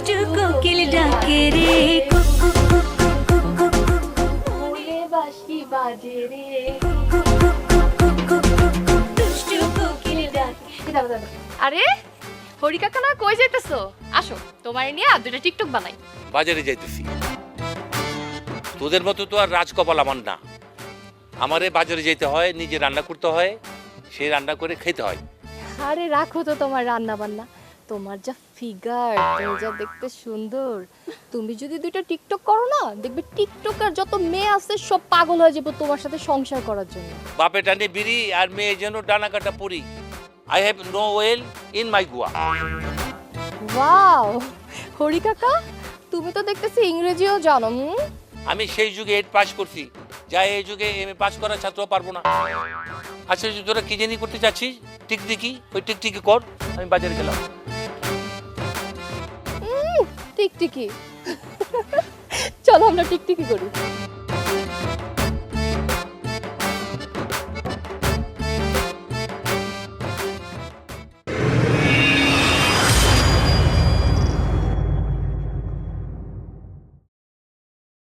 দুষ্টু কোকিল ডাকে রে কুকু কুকু ওরে বাঁশি বাজে রে দুষ্টু কোকিল ডাকে। আরে হরি কাকা না কই যাইতেছো? আসো তোমার নিয়ে আর দুইটা টিকটক বানাই। বাজারে যাইতেছি। তোদের মতো তো আর রাজকপাল আমার না। আমারে বাজারে যেতে হয়, নিজে রান্না করতে হয়, সেই রান্না করে খেতে হয়। আরে রাখো তো তোমার রান্না বান্না, তোমার যা ফিগার, তুমি যা দেখতে সুন্দর, তুমি যদি দুইটা টিকটক করো না, দেখবে টিকটকার যত মেয়ে আছে সব পাগল হয়ে যাবে তোমার সাথে সংসার করার জন্য। বাপে টানে বিড়ি আর মেয়ে যেন ডানা কাটা পড়ি। I have no well in my Goa. Wow Hari কাকা, তুমি তো দেখতেছি ইংরেজিও জানো। আমি সেই যুগে 8 পাস করছি, যা এই যুগে এমএ পাস করা ছাত্র পারবো না। আচ্ছা তোরা কি জানি করতে চাচ্ছিস? টিকটিকি, ওই টিকটিকি কর, আমি বাজারে গেলাম। টিকটিকি চলো আমরা টিকটিকি করি।